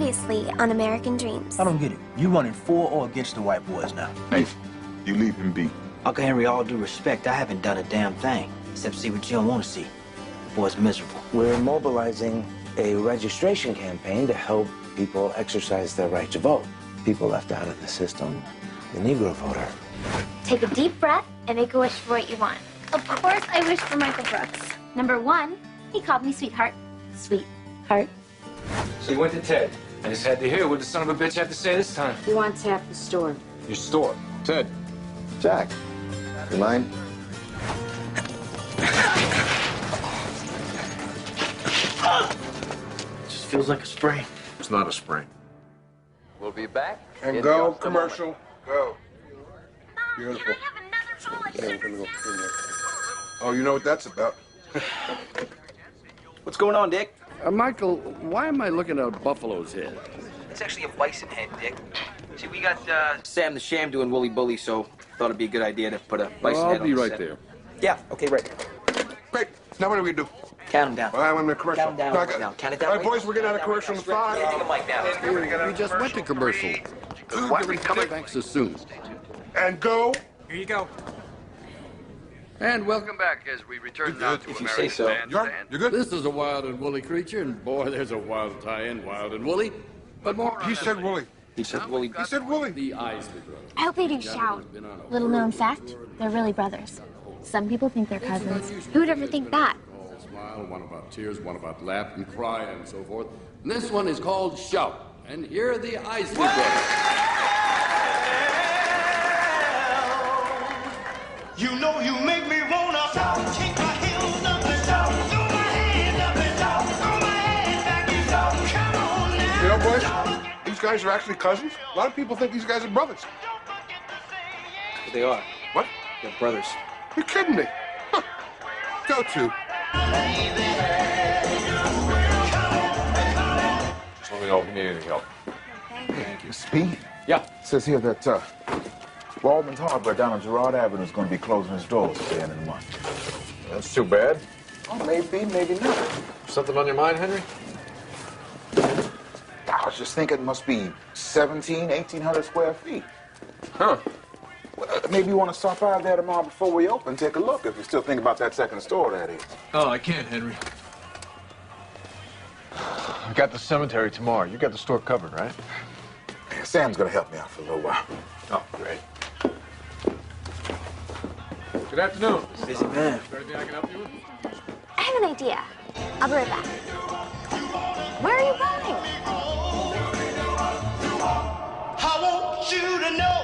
Previously on American Dreams. I don't get it. You running for or against the white boys now? Hey, you leave him be. Uncle Henry, all due respect, I haven't done a damn thing except see what you don't want to see. The boy's miserable. We're mobilizing a registration campaign to help people exercise their right to vote. People left out of the system, the Negro voter. Take a deep breath and make a wish for what you want. Of course, I wish for Michael Brooks. Number 1, he called me sweetheart. Sweetheart. So you went to Ted. I just had to hear what the son of a bitch had to say this time. He wants half the store. Your store. Ted. Jack, you mind? Just feels like a sprain. It's not a sprain. We'll be back. And go, commercial. Go. Mom, Beautiful. can I have another bowl of sugar? Oh, you know what that's about. What's going on, Dick? Michael, why am I looking at Buffalo's head? It's actually a bison head, Dick. See, we got Sam the Sham doing Wooly Bully, so thought it'd be a good idea to put a bison head on I'll be the right set. there. Yeah, okay, right. Great. Now what do we do? Count them down. Well, I'm in the commercial. Count them down right now. Count it down. All right, boys, we're getting out of commercial in 5. Yeah, take a mic down. We just went to commercial. Why are we coming back so soon? And go. Here you go. And welcome back as we return now to If you American say so. Bandstand. You're good? This is a wild and woolly creature, and boy, there's a wild tie-in, wild and woolly. But more on He that said later. Wooly. He said Wooly. He said Wooly. The Isley brothers. I hope they do shout. Little known fact, they're really brothers. Some people think they're cousins. Who would ever think that? One smile, one about tears, one about laugh and cry, and so forth. And this one is called Shout. And here are the Isley brothers. You know you make me wanna kick my heels up and down, throw my hands up and down, throw my head back and down. Come on now. You know, boys, these guys are actually cousins. A lot of people think these guys are brothers. They are. What? They're brothers. You're kidding me. Huh. Go to. Just let me know if you need any help. Thank you. Speed? Yeah. It says here that Waldman's Hardware down on Girard Avenue is going to be closing its doors at the end of the month. That's too bad. Oh, maybe, maybe not. Something on your mind, Henry? I was just thinking it must be 1,800 square feet. Huh. Well, maybe you want to stop by there tomorrow before we open, take a look, if you still think about that second store, that is. Oh, I can't, Henry. I got the cemetery tomorrow. You got the store covered, right? Yeah, Sam's going to help me out for a little while. Oh, great. Good afternoon. Busy man. Anything I can help you with? I have an idea. I'll be right back. Where are you going? I want you to know.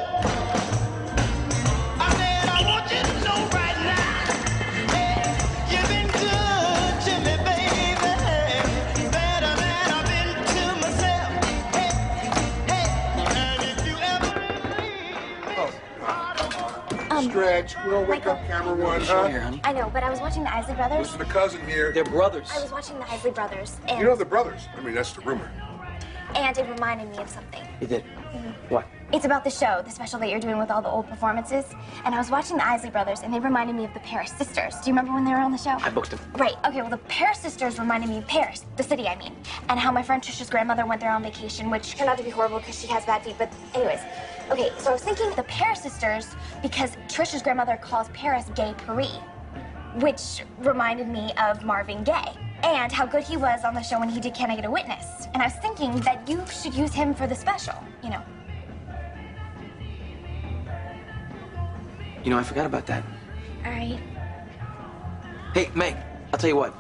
I said I want you to know right now. Hey, you've been good to me, baby. Better than I've been to myself. Hey, and if you ever Stretch. We don't wake up camera one, huh? Here, honey. I know, but I was watching the Isley Brothers. Listen to cousin here. They're brothers. I was watching the Isley Brothers, and, You know they're brothers. I mean, that's the rumor. and it reminded me of something. You did. What? It's about the show, the special that you're doing with all the old performances. And I was watching the Isley Brothers, and they reminded me of the Paris sisters. Do you remember when they were on the show? I booked them. Right. Okay, well, the Paris sisters reminded me of Paris, the city, I mean. And how my friend Trisha's grandmother went there on vacation, which turned out to be horrible because she has bad feet. But anyways, okay, so I was thinking the Paris sisters because Trisha's grandmother calls Paris Gay Paris, which reminded me of Marvin Gaye and how good he was on the show when he did Can I Get a Witness? And I was thinking that you should use him for the special, you know. You know, I forgot about that. All right. Hey, Meg, I'll tell you what.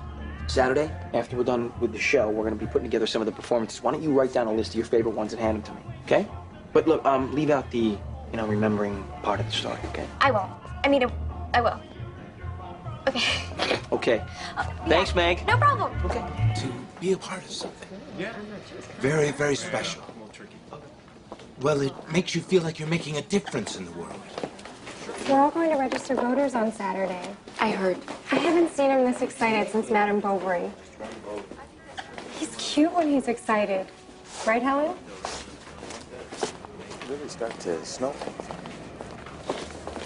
Saturday, after we're done with the show, we're going to be putting together some of the performances. Why don't you write down a list of your favorite ones and hand them to me, okay? But look, leave out the, remembering part of the story, okay? I won't. I mean, I will. Okay. Okay. Thanks, Meg. No problem. Okay. To be a part of something. Yeah. Very, very special. Well, it makes you feel like you're making a difference in the world. We're all going to register voters on Saturday. I heard. I haven't seen him this excited since Madame Bovary. He's cute when he's excited. Right, Helen? It's really starting to snow.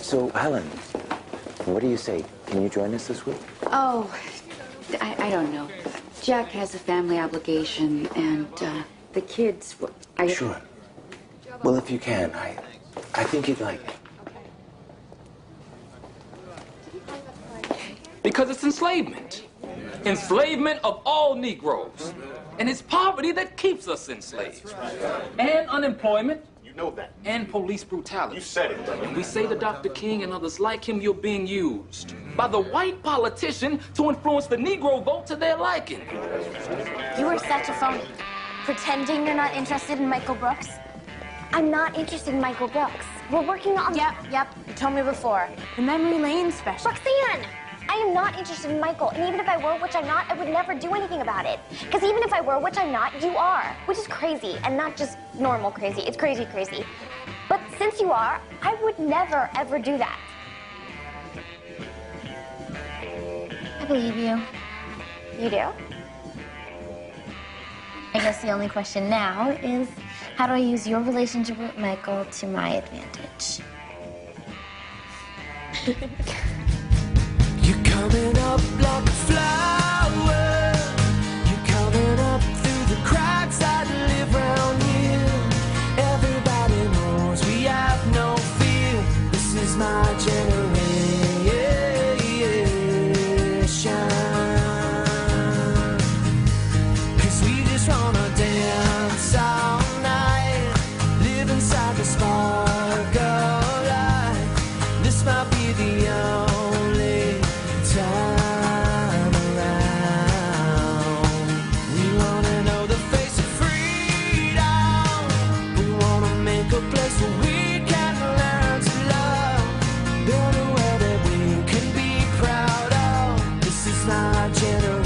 So, Helen, what do you say? Can you join us this week? Oh, I don't know. Jack has a family obligation, and the kids. Sure. Well, if you can, I think you'd like it. Because it's enslavement. Enslavement of all Negroes. And it's poverty that keeps us enslaved. And unemployment. You know that. And police brutality. You said it. And we say to Dr. King and others like him, you're being used by the white politician to influence the Negro vote to their liking. You are such a phony. Pretending you're not interested in Michael Brooks? I'm not interested in Michael Brooks. We're working on... Yep. You told me before. The Memory Lane special. Roxanne! I am not interested in Michael, and even if I were, which I'm not, I would never do anything about it. Because even if I were, which I'm not, you are. Which is crazy, and not just normal crazy. It's crazy crazy. But since you are, I would never, ever do that. I believe you. You do? I guess the only question now is, how do I use your relationship with Michael to my advantage? You're coming up like a flower. You're coming up through the cracks that live around here. Everybody knows we have no fear. This is my generation. 'Cause we just wanna dance all night, live inside the spark of light. This might be the only time around. We wanna know the face of freedom. We wanna make a place where we can learn to love. Build a world that we can be proud of. This is my generation.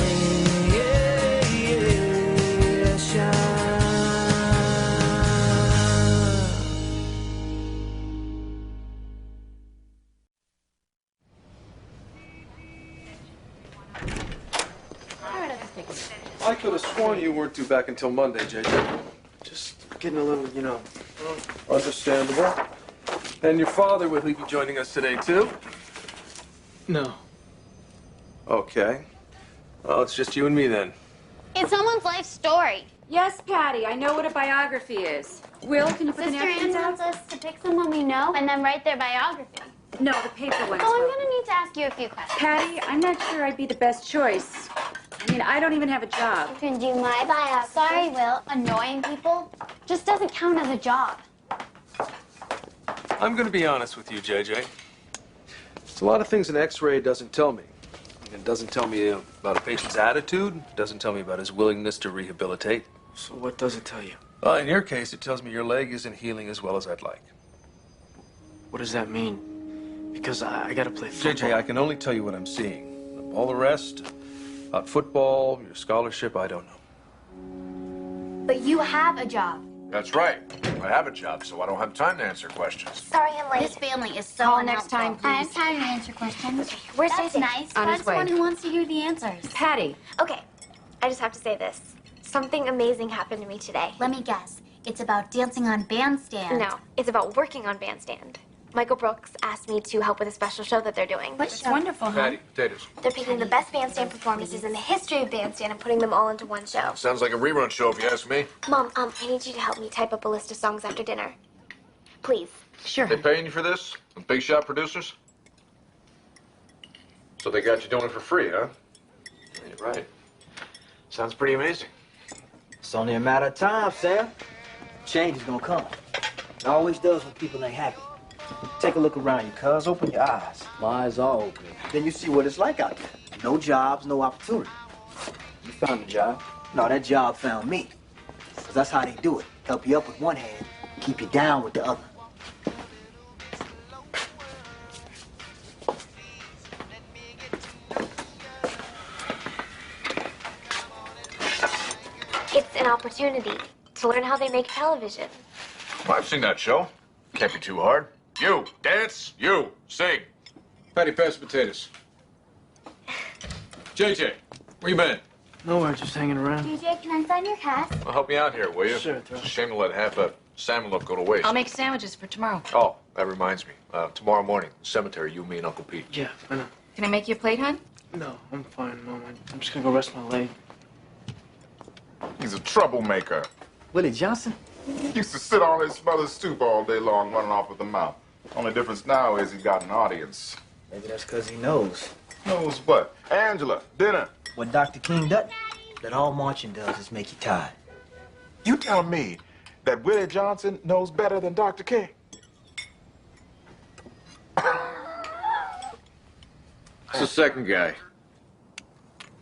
I could have sworn you weren't due back until Monday, JJ. Just getting a little, you know. Understandable. And your father, will he be joining us today, too? No. Okay. Well, it's just you and me then. It's someone's life story. Yes, Patty, I know what a biography is. Will, can you put the Sister napkins Ann out? wants us to pick someone we know and then write their biography. No, the paper ones. Oh, I'm will. gonna need to ask you a few questions. Patty, I'm not sure I'd be the best choice. I mean, I don't even have a job. You can do my biography. Sorry, Will. Annoying people just doesn't count as a job. I'm going to be honest with you, JJ. There's a lot of things an X-ray doesn't tell me. It doesn't tell me about a patient's attitude. It doesn't tell me about his willingness to rehabilitate. So what does it tell you? Well, in your case, it tells me your leg isn't healing as well as I'd like. What does that mean? Because I gotta play football. JJ, I can only tell you what I'm seeing. All the rest, about football, your scholarship, I don't know. But you have a job. That's right. I have a job, so I don't have time to answer questions. Sorry I'm late. This family is so Call next time, please. I have time to answer questions. Where's That's JJ? nice. On his Find way. someone who wants to hear the answers. Patty. Okay, I just have to say this. Something amazing happened to me today. Let me guess. It's about dancing on Bandstand. No, it's about working on Bandstand. Michael Brooks asked me to help with a special show that they're doing. That's wonderful, huh? Patty, potatoes. They're picking the best bandstand performances in the history of bandstand and putting them all into one show. Sounds like a rerun show, if you ask me. Mom, I need you to help me type up a list of songs after dinner. Please. Sure. They paying you for this? The big shot producers? So they got you doing it for free, huh? Yeah, you're right. Sounds pretty amazing. It's only a matter of time, Sam. Change is gonna come. It always does when people ain't happy. Take a look around you, cuz. Open your eyes. My eyes are open. Then you see what it's like out there. No jobs, no opportunity. You found a job? No, that job found me. Because that's how they do it. Help you up with one hand, keep you down with the other. It's an opportunity to learn how they make television. Well, I've seen that show. Can't be too hard. You, dance. You, sing. Patty, pass the potatoes. JJ, where you been? Nowhere, just hanging around. DJ, can I sign your cast? Well, help me out here, will you? Sure, It's a shame to let half a salmon loaf go to waste. I'll make sandwiches for tomorrow. Oh, that reminds me. Tomorrow morning, cemetery, you, me, and Uncle Pete. Yeah, I know. Can I make you a plate, hon? No, I'm fine, Mom. I'm just gonna go rest my leg. He's a troublemaker. Willie Johnson? Used to sit on his mother's stoop all day long, running off with the mouth. Only difference now is he's got an audience. Maybe that's because he knows. Knows what? Angela, dinner. What Dr. King doesn't, that all marching does is make you tired. You tell me that Willie Johnson knows better than Dr. King? It's the second guy.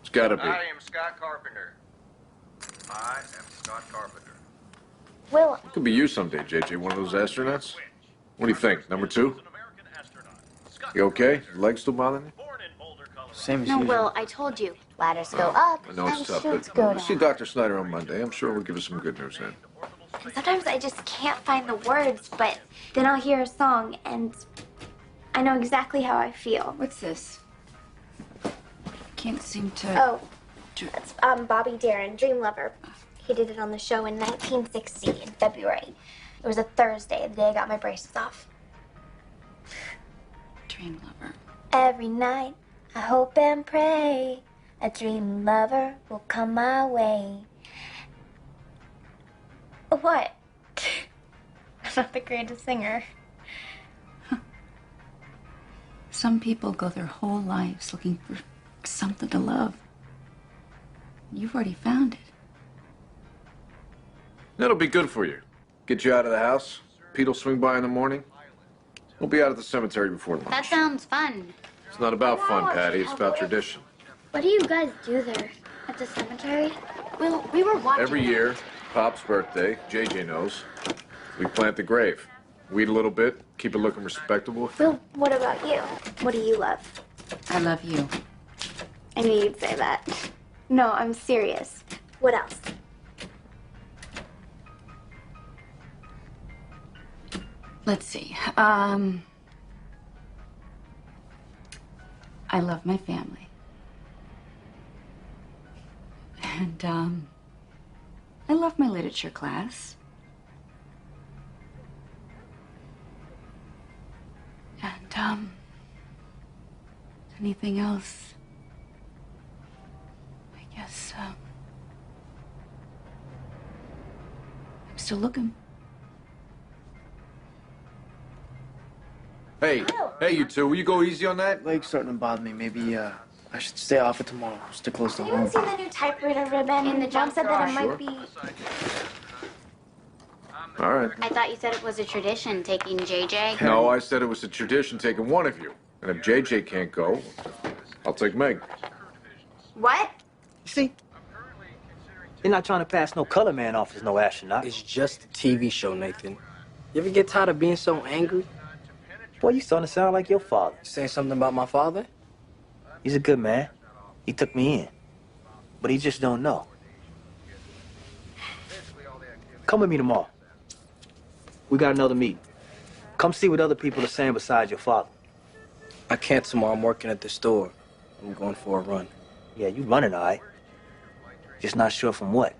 It's gotta be. I am Scott Carpenter. I am Scott Carpenter. Will, It could be you someday, JJ, one of those astronauts. What do you think, number 2? You okay? Your legs still bothering you? Same as no, usual. Will, I told you. Ladders go up. I know it's and tough, shoots but go we'll see down. Dr. Snyder on Monday. I'm sure we'll give us some good news then. Sometimes I just can't find the words, but then I'll hear a song and I know exactly how I feel. What's this? Can't seem to... Oh, it's Bobby Darin, Dream Lover. He did it on the show in 1960 in February. It was a Thursday, the day I got my braces off. Dream Lover. Every night, I hope and pray a dream lover will come my way. What? I'm not the greatest singer. Some people go their whole lives looking for something to love. You've already found it. That'll be good for you. Get you out of the house. Pete'll swing by in the morning. We'll be out at the cemetery before lunch. That sounds fun. It's not about fun, Patty. It's about tradition. What do you guys do there? At the cemetery? Well, we were watching. Every year, Pop's birthday, JJ knows, we plant the grave. Weed a little bit, keep it looking respectable. Well, what about you? What do you love? I love you. I knew you'd say that. No, I'm serious. What else? Let's see. I love my family. And, I love my literature class. And, anything else? I guess, I'm still looking. Hey, hey, you two, will you go easy on that? Leg's starting to bother me. Maybe, I should stay off it tomorrow. Stick close to You want home. to see the new typewriter ribbon? In the jump said that it might be. All right. I thought you said it was a tradition taking JJ. No, I said it was a tradition taking one of you. And if JJ can't go, I'll take Meg. What? You see? You're not trying to pass no color man off as no astronaut. It's just a TV show, Nathan. You ever get tired of being so angry? Boy, you starting to sound like your father. Saying something about my father? He's a good man. He took me in. But he just don't know. Come with me tomorrow. We got another meeting. Come see what other people are saying besides your father. I can't tomorrow. I'm working at the store. I'm going for a run. Yeah, you running, all right. Just not sure from what.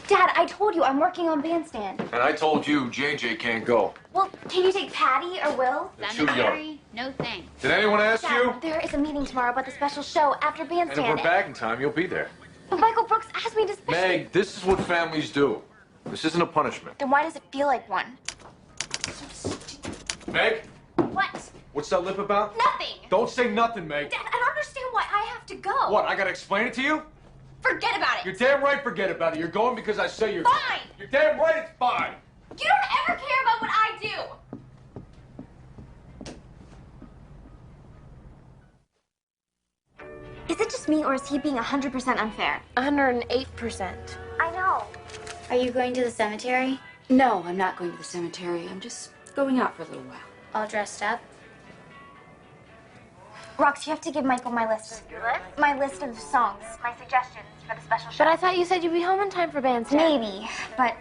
Dad, I told you I'm working on Bandstand. And I told you JJ can't go. Well, can you take Patty or Will? They're too young. No thanks. Did anyone ask Dad, you? there is a meeting tomorrow about the special show after And Bandstand. if we're back in time, you'll be there. But Michael Brooks asked me to Meg, this is what families do. This isn't a punishment. Then why does it feel like one? Meg, What? what's that lip about? Nothing. Don't say nothing, Meg. Dad, I don't understand why I have to go. What, I gotta explain it to you? Forget about it. You're damn right forget about it. You're going because I say you're... Fine. You're damn right it's fine. You don't ever care about what I do. Is it just me, or is he being 100% unfair? 108%. I know. Are you going to the cemetery? No, I'm not going to the cemetery. I'm just going out for a little while. All dressed up? Rox, you have to give Michael my list. Your list? My list of songs, my suggestions for the special show. But I thought you said you'd be home in time for Bandstand. Maybe, but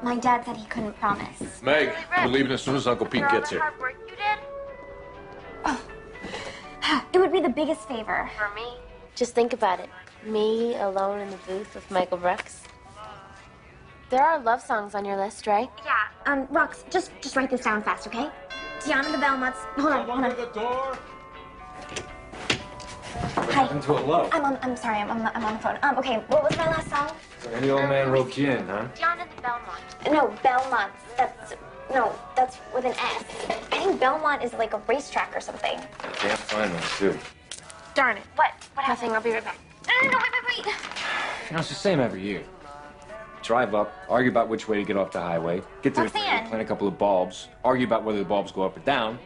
my dad said he couldn't promise. Meg, we're leaving as soon as Uncle Pete gets here. work you did? Oh. It would be the biggest favor. For me? Just think about it. Me alone in the booth with Michael Brooks. There are love songs on your list, right? Yeah. Rox, just write this down fast, okay? Tiana the Belmonts. Hold on. the door. Hi. happened to a low? I'm sorry, I'm on the phone. Okay, what was my last song? Any old man roped you in, huh? Down to the Belmont. No, Belmont. That's with an S. I think Belmont is like a racetrack or something. I can't find one, too. Darn it. What happened? I'll be right back. No, wait. You know, it's the same every year. Drive up, argue about which way to get off the highway, get there, Roxanne. plant a couple of bulbs, argue about whether the bulbs go up or down.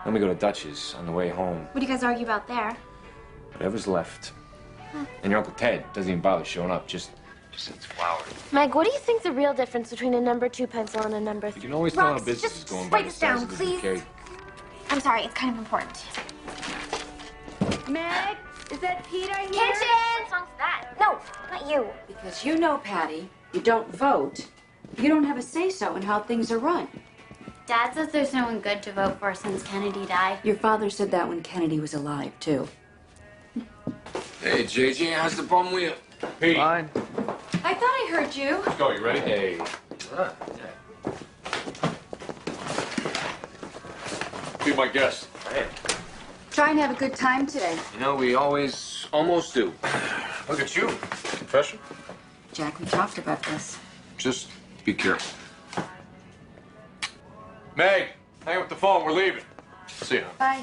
Then we go to Dutch's on the way home. What do you guys argue about there? Whatever's left. And your Uncle Ted doesn't even bother showing up, just sends flowers. Meg, what do you think's the real difference between a number 2 pencil and a number 3? You can always tell how Rox, business just is going by write the this size down, of the please. bouquet. I'm sorry, it's kind of important. Meg, is that Pete I hear? Kitchen! What song's that? No, not you. Because you know, Patty, you don't vote. You don't have a say-so in how things are run. Dad says there's no one good to vote for since Kennedy died. Your father said that when Kennedy was alive, too. Hey, JJ, how's the bum wheel? Pete. Fine. I thought I heard you. Let's go, you ready? Hey. Be my guest. Hey. Try and have a good time today. You know, we always almost do. Look at you. Confession? Jack, we talked about this. Just be careful. Meg, hang up the phone. We're leaving. See ya. Bye.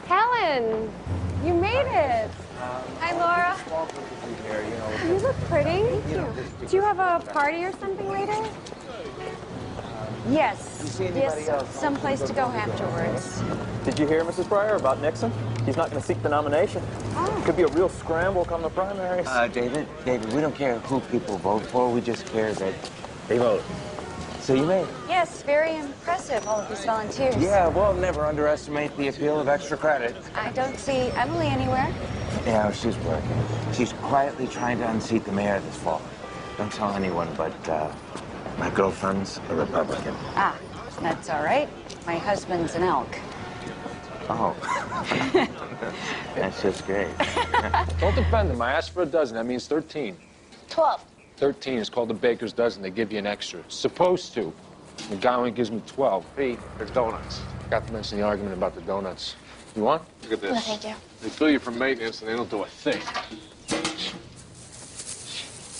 Helen, you made it. Hi, Laura. You look pretty. Do you have a party or something later? Yes. Yes, someplace to go afterwards. Did you hear, Mrs. Pryor, about Nixon? He's not going to seek the nomination. Could be a real scramble come the primaries. David, we don't care who people vote for. We just care that they vote. So you made it. Yes, very impressive, all of these volunteers. Yeah, well, never underestimate the appeal of extra credit. I don't see Emily anywhere. Yeah, she's working. She's quietly trying to unseat the mayor this fall. Don't tell anyone, but my girlfriend's a Republican. Ah, that's all right. My husband's an elk. Oh. That's just great. Don't defend them. I asked for a dozen. That means 13. 12. 13 is called a baker's dozen. They give you an extra. Supposed to. The guy only gives me 12. Pete, there's donuts. Got to mention the argument about the donuts. You want? Look at this. No, thank you. They bill you for maintenance and they don't do a thing.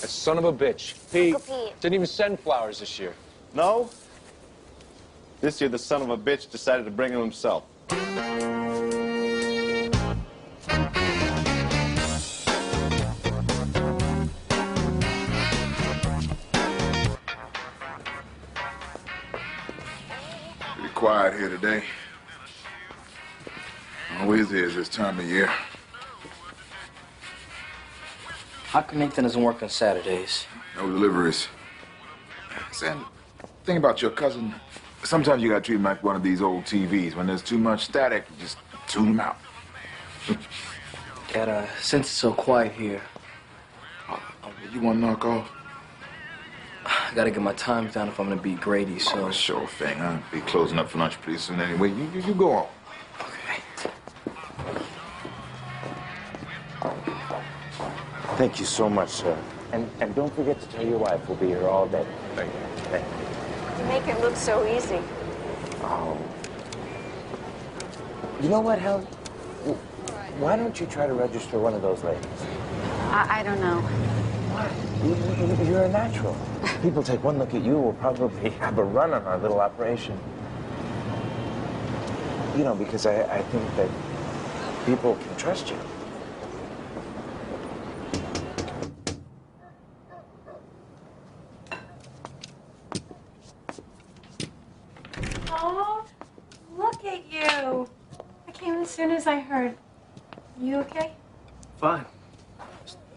That son of a bitch. Pete, Pete. didn't even send flowers this year. No? This year, the son of a bitch decided to bring them himself. Pretty quiet here today. Always is this time of year. How come Nathan doesn't work on Saturdays? No deliveries. Sam, think about your cousin. Sometimes you gotta treat him like one of these old TVs. When there's too much static, you just tune him out. Dad, since it's so quiet here, You want to knock off? I gotta get my times down if I'm gonna beat Grady, so... Oh, sure thing. I'll be closing up for lunch pretty soon anyway. You go on. Thank you so much, sir. And don't forget to tell your wife we'll be here all day. Thank you. Thank you. You make it look so easy. Oh. You know what, Helen? Why don't you try to register one of those ladies? I don't know. You're a natural. People take one look at you, we'll probably have a run on our little operation. You know, because I think that people can trust you. Oh, look at you. I came as soon as I heard. You okay? Fine.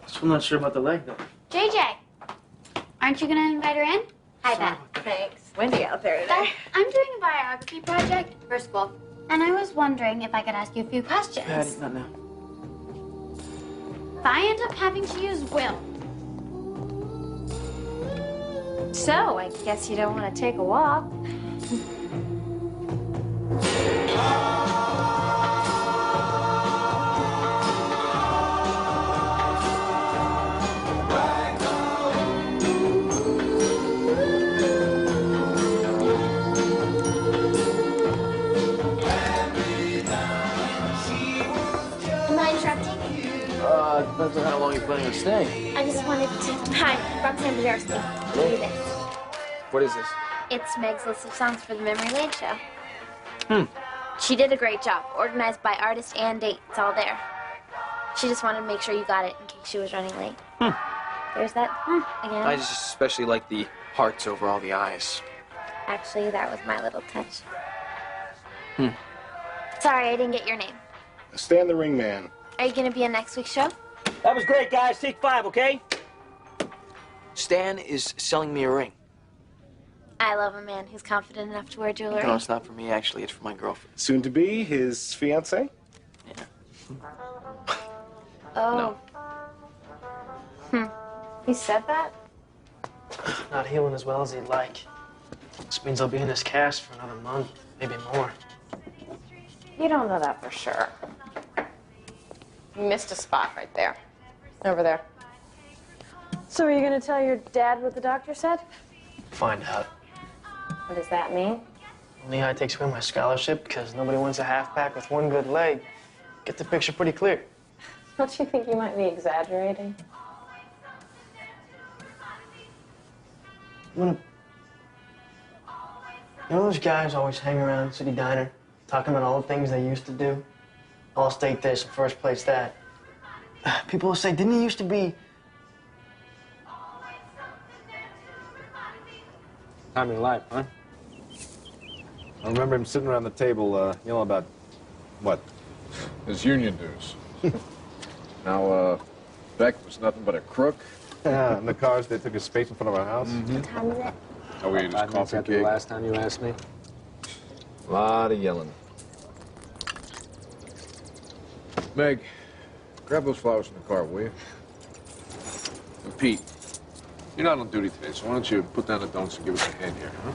Still not sure about the leg, though. JJ, aren't you gonna invite her in? Hi, Beth. Thanks. Windy out there today. I'm doing a biography project for school, and I was wondering if I could ask you a few questions. Patty, not now. If I end up having to use Will, so I guess you don't want to take a walk. planning on staying? I just wanted to... Hi, Roxanne Bajarski. Give you this. What is this? It's Meg's list of songs for the Memory Lane show. Hmm. She did a great job. Organized by artist and date. It's all there. She just wanted to make sure you got it in case she was running late. Hmm. There's that again. I just especially like the hearts over all the eyes. Actually, that was my little touch. Hmm. Sorry, I didn't get your name. Stan the Ring Man. Are you going to be in next week's show? That was great, guys. Take 5, okay? Stan is selling me a ring. I love a man who's confident enough to wear jewelry. No, it's not for me, actually. It's for my girlfriend. Soon to be his fiance. Oh. No. He said that? Not healing as well as he'd like. This means I'll be in this cast for another month, maybe more. You don't know that for sure. You missed a spot right there. Over there. So are you going to tell your dad what the doctor said? Find out. What does that mean? Lehigh takes away my scholarship because nobody wants a halfback with one good leg. Get the picture pretty clear. Don't you think you might be exaggerating? You know those guys always hang around City Diner, talking about all the things they used to do? All state this and first place that. People will say, didn't he used to be... Time of your life, huh? I remember him sitting around the table yelling about, what? His union dues. Now, Beck was nothing but a crook. Yeah, in the cars, they took his space in front of our house. What time is it? Are we in his 5 minutes coffee after the gig? last time you asked me. A lot of yelling. Meg, grab those flowers in the car, will you? And Pete, you're not on duty today, so why don't you put down the don'ts and give us a hand here, huh?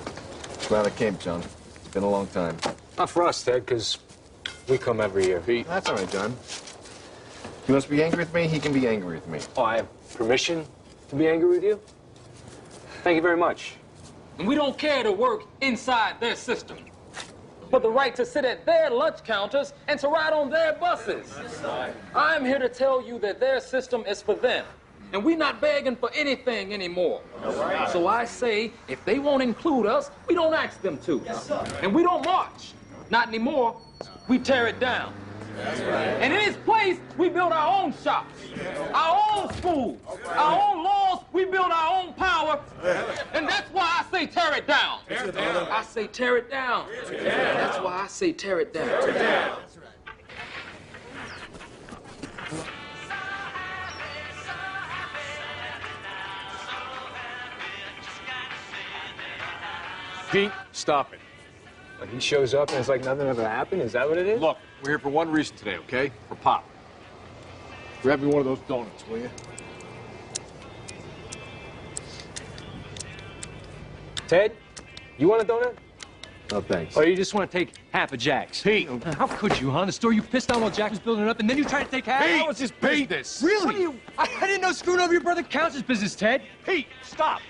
Glad I came, John. It's been a long time. Not for us, Ted, because we come every year. Pete. That's all right, John. If he wants to be angry with me, he can be angry with me. Oh, I have permission to be angry with you? Thank you very much. And we don't care to work inside their system, but the right to sit at their lunch counters and to ride on their buses. I'm here to tell you that their system is for them, and we're not begging for anything anymore. So I say, if they won't include us, we don't ask them to. And we don't march. Not anymore. We tear it down. And in its place, we build our own shops, our own schools, our own laws. We build our own power. And that's why I say tear it down. I say tear it down. That's why I say tear it down. Pete, stop it. Like he shows up and it's like nothing ever happened? Is that what it is? Look, we're here for one reason today, okay? For Pop. Grab me one of those donuts, will you? Ted, you want a donut? No, thanks. Or you just want to take half a Jack's? Pete! How could you, huh? The store you pissed on while Jack was building it up, and then you try to take half? Pete! I was just business. Really? What are you... I didn't know screwing over your brother counts as business, Ted. Pete, stop!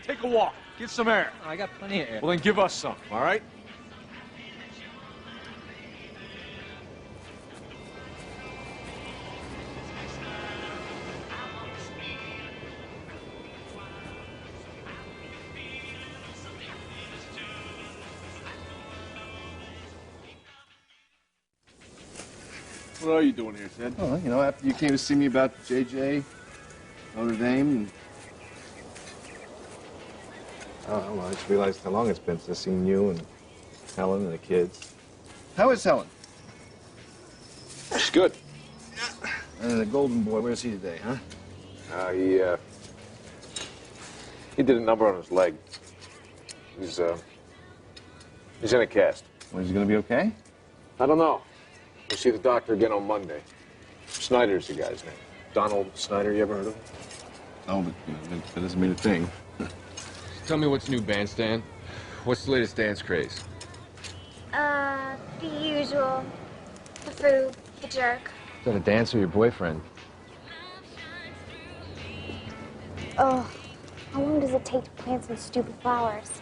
Take a walk. Get some air. I got plenty of air. Well, then give us some, all right? What are you doing here, Ted? Well, you know, after you came to see me about JJ, Notre Dame, and... Oh, well, I just realized how long it's been since I've seen you and Helen and the kids. How is Helen? She's good. And the golden boy, where's he today, huh? He did a number on his leg. He's in a cast. Well, is he gonna be okay? I don't know. We'll see the doctor again on Monday. Snyder's the guy's name. Donald Snyder, you ever heard of him? No, but you know, that doesn't mean a thing. Tell me what's new, Bandstand. What's the latest dance craze? The usual. The food, the jerk. Is that a dance or your boyfriend? Oh, how long does it take to plant some stupid flowers?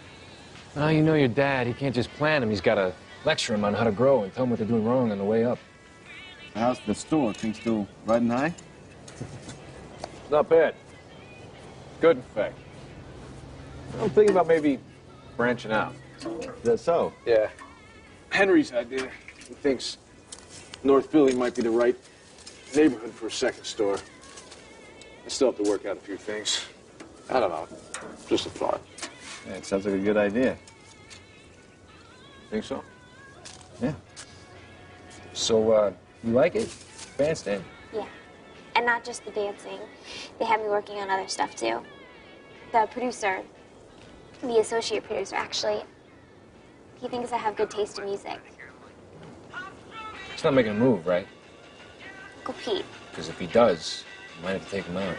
Oh, you know your dad. He can't just plant them. He's got to lecture them on how to grow and tell them what they're doing wrong on the way up. How's the store? Things still riding high? Not bad. Good, in fact. I'm thinking about maybe branching out. Is that so? Yeah. Henry's idea. He thinks North Philly might be the right neighborhood for a second store. I still have to work out a few things. I don't know. Just a thought. Yeah, it sounds like a good idea. Think so? Yeah. So, you like it? Bandstand? Yeah. And not just the dancing. They have me working on other stuff, too. The producer, the associate producer, actually, he thinks I have good taste in music. He's not making a move, right? Uncle Pete. Because if he does, you might have to take him out.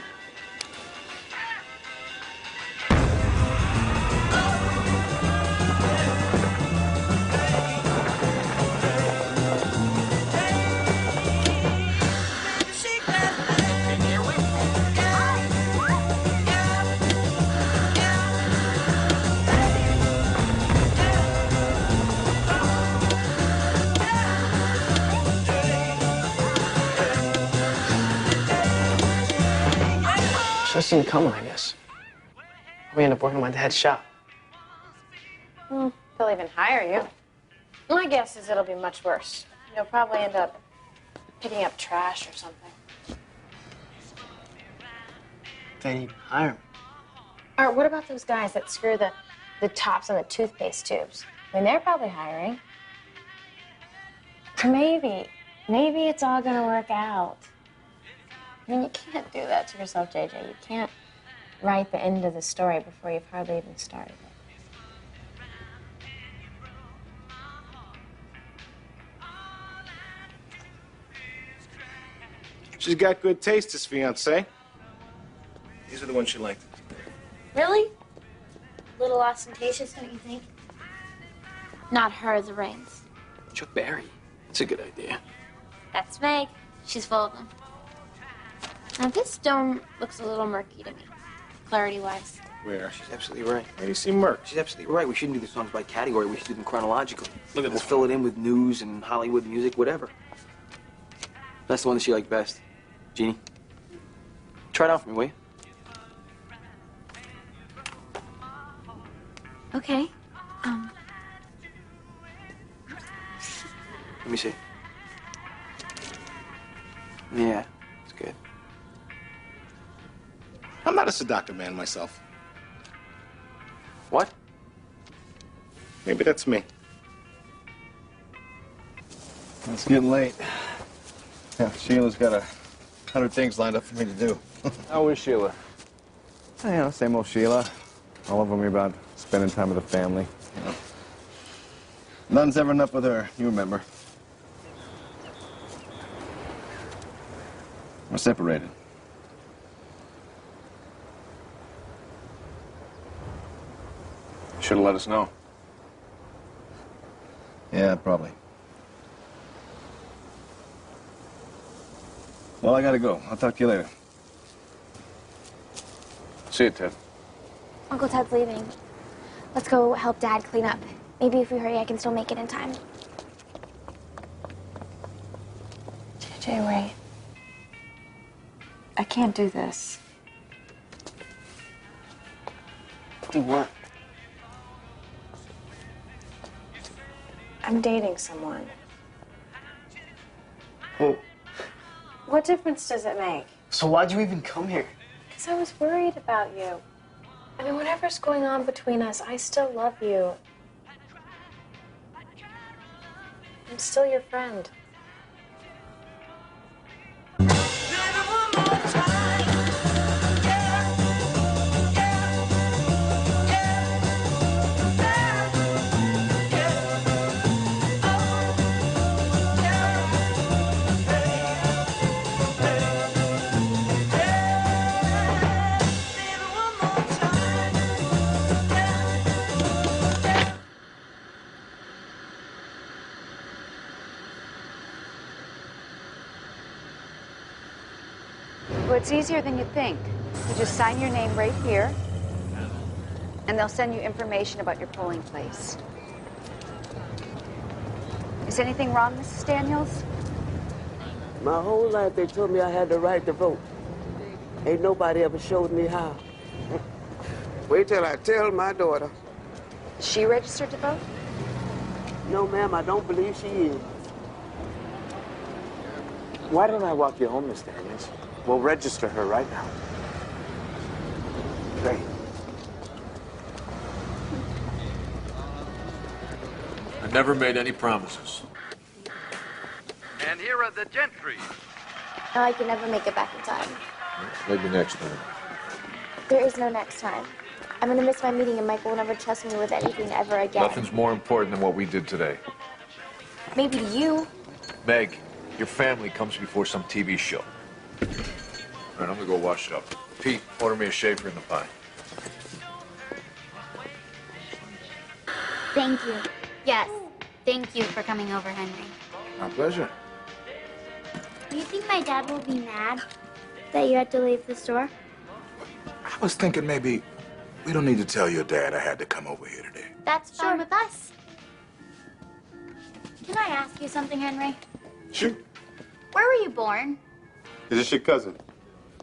Should've seen it coming, I guess. We end up working in my dad's shop. They'll even hire you. My guess is it'll be much worse. You'll probably end up picking up trash or something. They'd even hire me. Or what about those guys that screw the tops on the toothpaste tubes? I mean, they're probably hiring. Maybe it's all gonna work out. I mean, you can't do that to yourself, JJ. You can't write the end of the story before you've hardly even started it. She's got good taste, this fiancé. These are the ones she liked. Really? A little ostentatious, don't you think? Not her, the rings. Chuck Berry. That's a good idea. That's Meg. She's full of them. Now, this stone looks a little murky to me, clarity-wise. Where? She's absolutely right. Where do you see murk? She's absolutely right. We shouldn't do the songs by category. We should do them chronologically. Look at this. We'll fill it in with news and Hollywood music, whatever. That's the one that she liked best. Jeannie, try it out for me, will you? Okay. Let me see. Yeah, it's good. I'm not a seductive man myself. What? Maybe that's me. It's getting late. Yeah, Sheila's got 100 things lined up for me to do. How is Sheila? You know, same old Sheila. All of them are about spending time with the family. You know. None's ever enough with her. You remember. We're separated. Should have let us know. Yeah, probably. Well, I gotta go. I'll talk to you later. See you, Ted. Uncle Ted's leaving. Let's go help Dad clean up. Maybe if we hurry, I can still make it in time. JJ, wait. I can't do this. Do what? I'm dating someone. Who? What difference does it make? So why'd you even come here? Because I was worried about you. I mean, whatever's going on between us, I still love you. I'm still your friend. Well, it's easier than you think. You just sign your name right here, and they'll send you information about your polling place. Is anything wrong, Mrs. Daniels? My whole life they told me I had the right to vote. Ain't nobody ever showed me how. Wait till I tell my daughter. Is she registered to vote? No, ma'am, I don't believe she is. Why don't I walk you home, Miss Daniels? We'll register her right now. Great. I never made any promises. And here are the gentry. Now I can never make it back in time. Maybe next time. There is no next time. I'm gonna miss my meeting and Mike will never trust me with anything ever again. Nothing's more important than what we did today. Maybe to you. Meg, your family comes before some TV show. All right, I'm gonna go wash it up. Pete, order me a shaver in the pie. Thank you. Yes, thank you for coming over, Henry. My pleasure. Do you think my dad will be mad that you had to leave the store? I was thinking maybe we don't need to tell your dad I had to come over here today. That's fine with us. Can I ask you something, Henry? Shoot. Where were you born? Is this your cousin?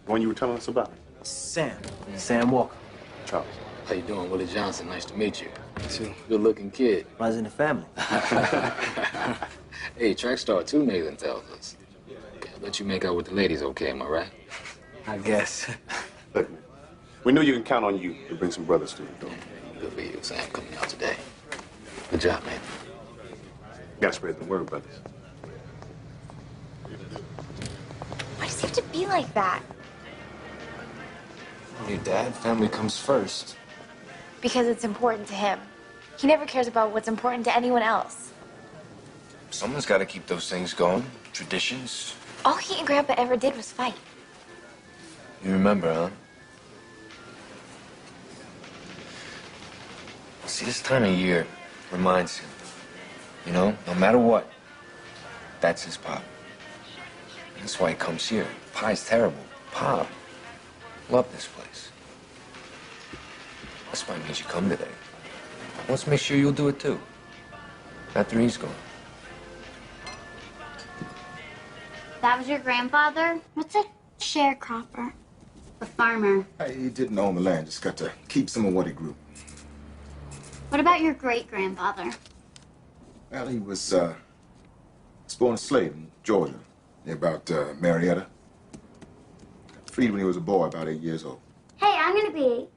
The one you were telling us about? Sam Walker. Charles. How you doing, Willie Johnson? Nice to meet you. Good-looking kid. Runs in the family. Hey, track star too, Nathan tells us. Okay, I'll let you make out with the ladies, okay? Am I right? I guess. Look, man, we know you can count on you to bring some brothers to the door. Good for you, Sam, coming out today. Good job, man. Gotta spread the word, brothers. Why does he have to be like that? Your dad, family comes first. Because it's important to him. He never cares about what's important to anyone else. Someone's got to keep those things going. Traditions. All he and Grandpa ever did was fight. You remember, huh? See, this time of year reminds him. You know, no matter what, that's his pop. That's why he comes here. Pie's terrible. Pop. Love this place. That's why I made you come today. Let's make sure you'll do it too. After he's gone. That was your grandfather? What's a sharecropper? A farmer. He didn't own the land, just got to keep some of what he grew. What about your great-grandfather? Well, he was born a slave in Georgia, near about Marietta. Freed when he was a boy, about 8 years old. Hey, I'm gonna be 8.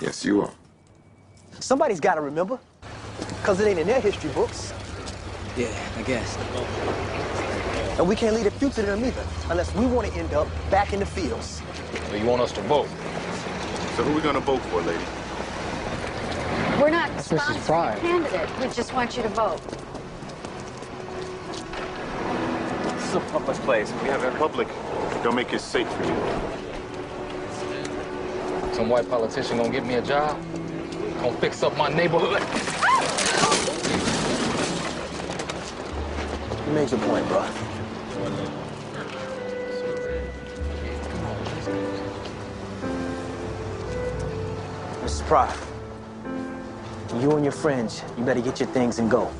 Yes, you are. Somebody's got to remember. Because it ain't in their history books. Yeah, I guess. And we can't leave the future to them either, unless we want to end up back in the fields. So you want us to vote? So who are we gonna vote for, lady? We're not That's Mrs. sponsoring Fry. a candidate. We just want you to vote. This is a public place. We have a public. Don't make it safe for you. Some white politician gonna get me a job? Gonna fix up my neighborhood? You made your point, bro. Mrs. Pry, you and your friends, you better get your things and go.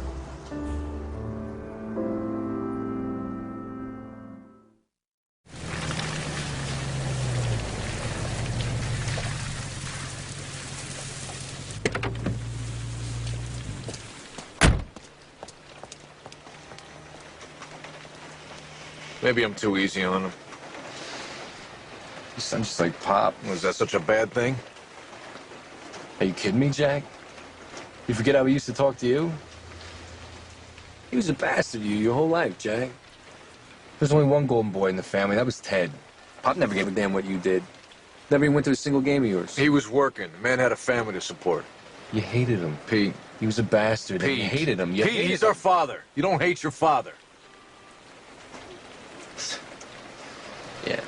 Maybe I'm too easy on him. You sound just like Pop. Was that such a bad thing? Are you kidding me, Jack? You forget how we used to talk to you? He was a bastard to you your whole life, Jack. There's only one golden boy in the family. That was Ted. Pop never gave a damn what you did. Never even went to a single game of yours. He was working. The man had a family to support. You hated him, Pete. He was a bastard. Pete. You hated him. You Pete, hated he's him. our father. You don't hate your father. Yeah.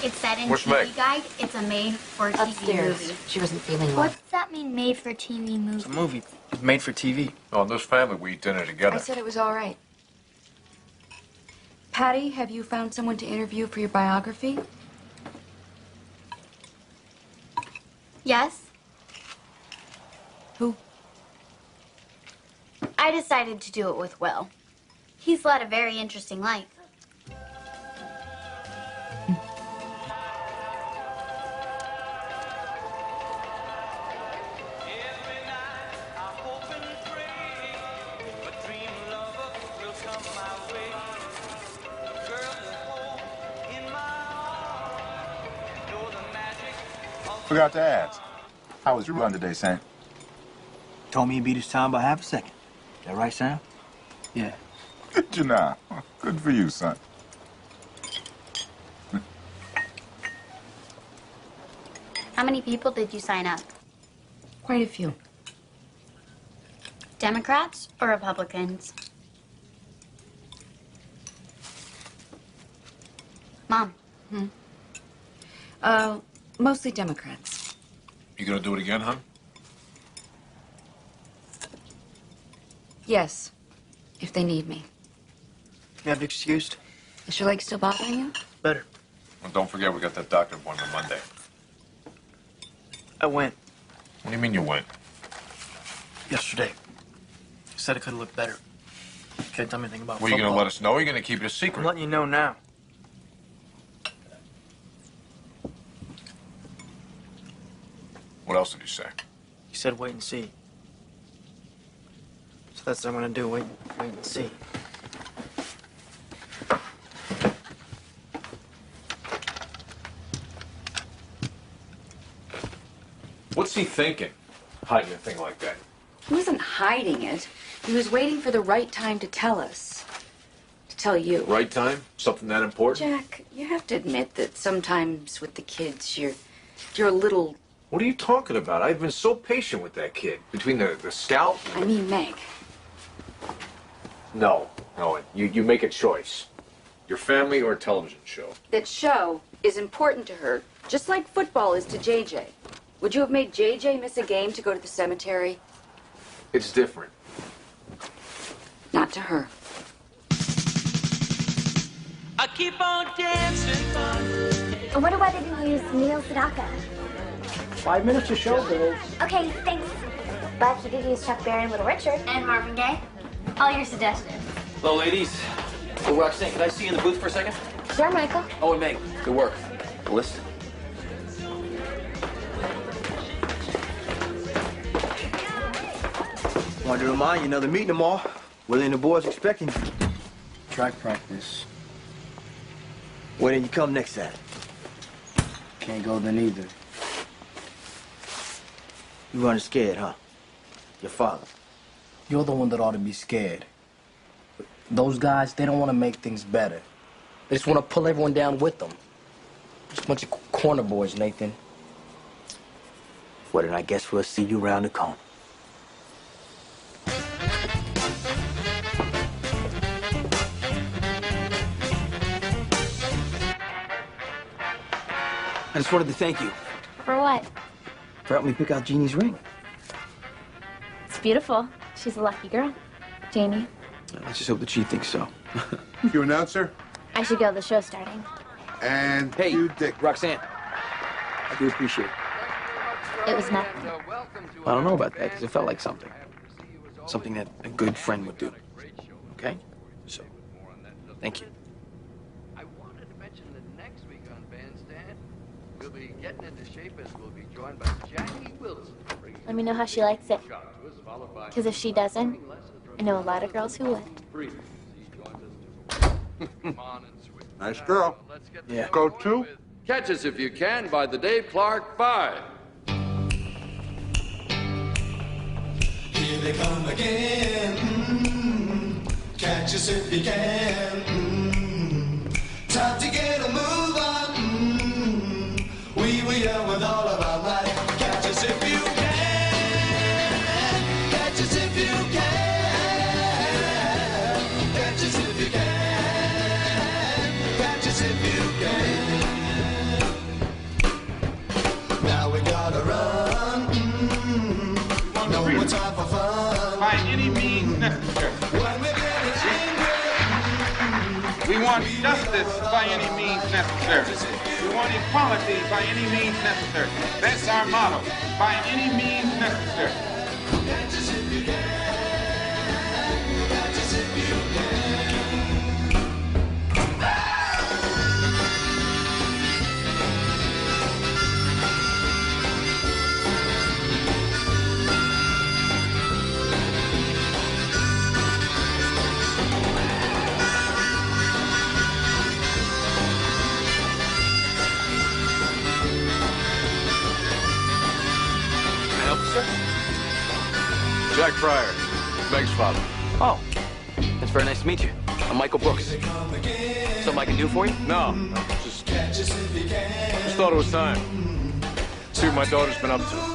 It's set in Where's TV Meg? Guide. It's a made-for-TV Upstairs. movie. She wasn't feeling well. What's that mean, made-for-TV movie? It's a movie. It's made for TV. Oh, in this family, we eat dinner together. I said it was all right. Patty, have you found someone to interview for your biography? Yes? Who? I decided to do it with Will. He's led a very interesting life. Forgot to ask. How was your run today, Sam? Told me he beat his time by half a second. That right, Sam? Yeah. Did you now? Good for you, son. How many people did you sign up? Quite a few. Democrats or Republicans? Mom. Mostly Democrats. You gonna do it again, huh? Yes, if they need me. You have excused? Is your leg still bothering you? Better. Well, don't forget we got that doctor appointment Monday. I went What do you mean you went? yesterday. He said I could have looked better. Can't tell me anything about Well, you football. gonna let us know or you gonna keep it a secret? I'm letting you know now. What else did he say? He said wait and see. So that's what I'm gonna do, wait and see. What's he thinking? Hiding a thing like that. He wasn't hiding it. He was waiting for the right time to tell us. To tell you. Right time? Something that important? Jack, you have to admit that sometimes with the kids, you're a little... What are you talking about? I've been so patient with that kid. Between the scout... I mean, Meg. No. You make a choice. Your family or a television show. That show is important to her, just like football is to JJ. Would you have made JJ miss a game to go to the cemetery? It's different. Not to her. I keep on dancing. I wonder why they didn't use Neil Sedaka. 5 minutes to show, girls. Okay, thanks. But he did use Chuck Berry and Little Richard. And Marvin Gaye? All your suggestions. Hello, ladies. Oh, Roxanne, can I see you in the booth for a second? Sure, Michael. Oh, and Meg, good work. The list? Wanted to remind you, another meeting tomorrow. Willie and the boys expecting you. Track practice. When did you come next Saturday? Can't go then either. You running scared, huh? Your father. You're the one that ought to be scared. Those guys, they don't want to make things better. They just want to pull everyone down with them. Just a bunch of corner boys, Nathan. Well, then I guess we'll see you around the corner. I just wanted to thank you For what? for helping me pick out Jeannie's ring. It's beautiful. She's a lucky girl. Janie. Let's just hope that she thinks so. You announcer? I should go. The show's starting. And Hey, you, Dick. Roxanne, I do appreciate it. It was nothing. I don't know about that because it felt like something. Something that a good friend would do. Okay? So, thank you. I wanted to mention that next week on Bandstand, we'll be getting into shape as we'll be joined by Jackie Wilson. Let me know how she likes it. Because if she doesn't, I know a lot of girls who would. Nice girl. Yeah. Go to? Catch us if you can by the Dave Clark 5. Here they come again. Catch us if you can. Time to get a move on. We were young with all of our might. Catch us if you can. Catch us if you can. Catch us if you can. Catch us if you can. Now we gotta run. No more time for fun. By any means necessary. When we're getting angry. We want justice by any means necessary. We want equality by any means necessary. That's our motto, by any means necessary. Jack Pryor, Meg's father. Oh, it's very nice to meet you. I'm Michael Brooks. Something I can do for you? No, just thought it was time. See what my daughter's been up to.